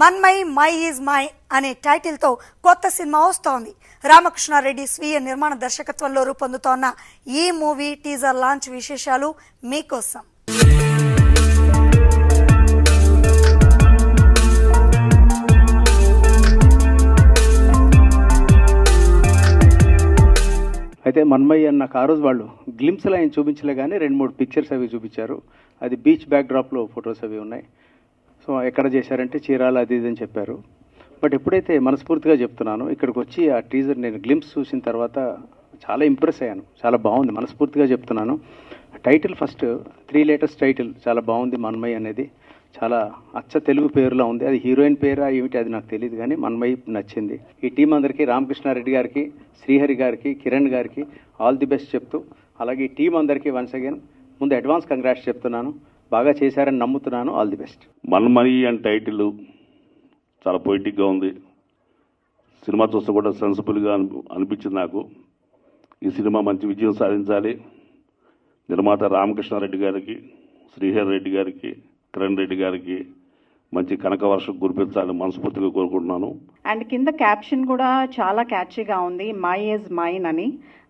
మన్మై my is my అనే టైటిల్తో కొత్త సినిమా వస్తోంది. రామకృష్ణారెడ్డి స్వీయ నిర్మాణ దర్శకత్వంలో రూపొందుతోన్న ఈ మూవీ టీజర్ లాంచ్ విశేషాలు మీకోసం. అయితే మన్మయ్య నాకు ఆ రోజు వాళ్ళు గ్లిమ్స్లో ఆయన చూపించలే కానీ 2-3 పిక్చర్స్ అవి చూపించారు. అది బీచ్ బ్యాక్డ్రాప్లో ఫొటోస్ అవి ఉన్నాయి. సో ఎక్కడ చేశారంటే చీరాల అది ఇది అని చెప్పారు. బట్ ఎప్పుడైతే మనస్ఫూర్తిగా చెప్తున్నాను, ఇక్కడికి వచ్చి ఆ టీజర్ నేను గ్లిమ్స్ చూసిన తర్వాత చాలా ఇంప్రెస్ అయ్యాను. చాలా బాగుంది, మనస్ఫూర్తిగా చెప్తున్నాను. టైటిల్ ఫస్ట్ 3 letters టైటిల్ చాలా బాగుంది. మన్మయ్య అనేది చాలా అచ్చ తెలుగు పేరులో ఉంది. అది హీరోయిన్ పేరా ఏమిటి అది నాకు తెలియదు, కానీ మన్మయ్య నచ్చింది. ఈ టీం అందరికీ, రామకృష్ణారెడ్డి గారికి, శ్రీహరి గారికి, కిరణ్ గారికి ఆల్ ది బెస్ట్ చెప్తూ, అలాగే ఈ టీం అందరికీ వన్స్ అగైన్ ముందు అడ్వాన్స్ కంగ్రాట్స్ చెప్తున్నాను. బాగా చేశారని నమ్ముతున్నాను. All the best. మన్మయ్య అని టైటిల్ చాలా పొయిటిక్గా ఉంది. సినిమా చూస్తే కూడా సెన్సిబుల్గా అనిపించింది నాకు. ఈ సినిమా మంచి విజయం సాధించాలి. నిర్మాత రామకృష్ణారెడ్డి గారికి, శ్రీహరి రెడ్డి గారికి, కిరణ్ రెడ్డి గారికి మంచి కనక వర్షం కురిపించాలని మనస్ఫూర్తిగా కోరుకుంటున్నాను. అండ్ కింద క్యాప్షన్ కూడా చాలా క్యాచీగా ఉంది, మై ఈజ్ మైన్ అని.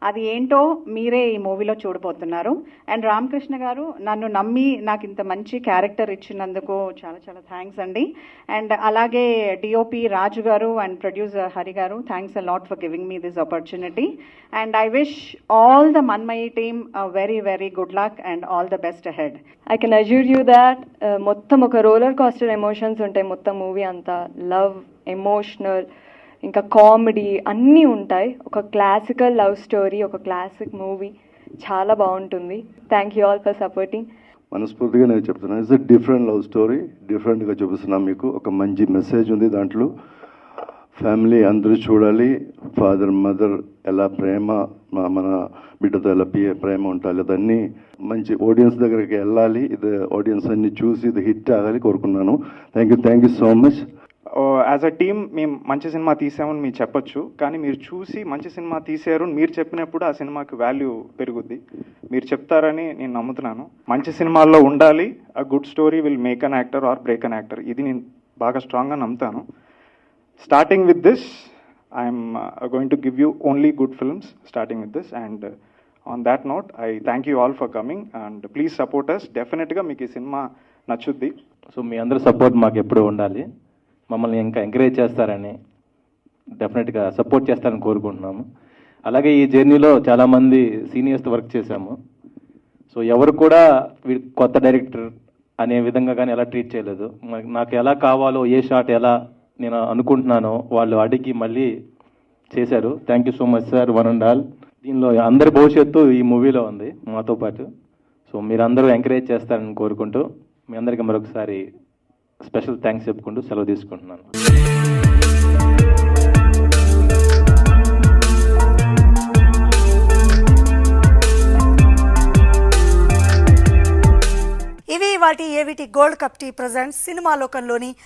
అది ఏంటో మీరే ఈ మూవీలో చూడబోతున్నారు. అండ్ రామకృష్ణ గారు నన్ను నమ్మి నాకు ఇంత మంచి క్యారెక్టర్ ఇచ్చినందుకు చాలా చాలా థ్యాంక్స్ అండి. అండ్ అలాగే డిఓపి రాజు గారు and producer Hari garu, thanks a lot for giving me this opportunity. And I wish all the Manmayya team very very good luck and all the best ahead. I can assure you that మొత్తం ఒక roller coaster emotions ఉంటాయి. మొత్తం movie అంతా love, emotional, ఇంకా comedy అన్నీ ఉంటాయి. ఒక classical love story, ఒక క్లాసిక్ మూవీ, చాలా బాగుంటుంది. Thank you all for supporting. మనస్ఫూర్తిగా నేను చెప్తున్నాను, it's a different love story. డిఫరెంట్గా చూపిస్తున్నాను మీకు. ఒక మంచి మెసేజ్ ఉంది దాంట్లో. ఫ్యామిలీ అందరూ చూడాలి. ఫాదర్ మదర్ ఎలా ప్రేమ, మన బిడ్డతో ఎలా ప్రేమ ఉండాలి, అదన్నీ మంచి ఆడియన్స్ దగ్గరికి వెళ్ళాలి. ఇది ఆడియన్స్ అన్ని చూసి ఇది హిట్ ఆగాలి కోరుకున్నాను. Thank you so much. As a team మేము మంచి సినిమా తీసామని మీరు చెప్పొచ్చు, కానీ మీరు చూసి మంచి సినిమా తీసారు మీరు చెప్పినప్పుడు ఆ సినిమాకి వాల్యూ పెరుగుద్ది. మీరు చెప్తారని నేను నమ్ముతున్నాను. మంచి సినిమాల్లో ఉండాలి. A good story will make an actor or break an actor. ఇది నేను బాగా స్ట్రాంగ్గా నమ్ముతాను. Starting with this, I'm going to give you only good films starting with this. And on that note I thank you all for coming and please support us. డెఫినెట్గా మీకు ఈ cinema నచ్చుద్ది. So మీ అందరూ support మాకు ఎప్పుడూ ఉండాలి. మమ్మల్ని ఇంకా encourage చేస్తారని, డెఫినెట్గా సపోర్ట్ చేస్తారని కోరుకుంటున్నాము. అలాగే ఈ జర్నీలో చాలామంది సీనియర్స్తో వర్క్ చేశాము. సో ఎవరు కూడా కొత్త డైరెక్టర్ అనే విధంగా కానీ ఎలా ట్రీట్ చేయలేదు. నాకు ఎలా కావాలో, ఏ షాట్ ఎలా నేను అనుకుంటున్నానో వాళ్ళు అడిగి మళ్ళీ చేశారు. Thank you so much sir, one and all. దీనిలో అందరి భవిష్యత్తు ఈ మూవీలో ఉంది మాతో పాటు. సో మీరందరూ ఎంకరేజ్ చేస్తారని కోరుకుంటూ మీ అందరికీ మరొకసారి స్పెషల్ థ్యాంక్స్ చెప్పుకుంటూ సెలవు తీసుకుంటున్నాను. ఇవి వాటి ఏవిటి గోల్డ్ కప్ టీ ప్రెజెంట్స్ సినిమా లోకంలోని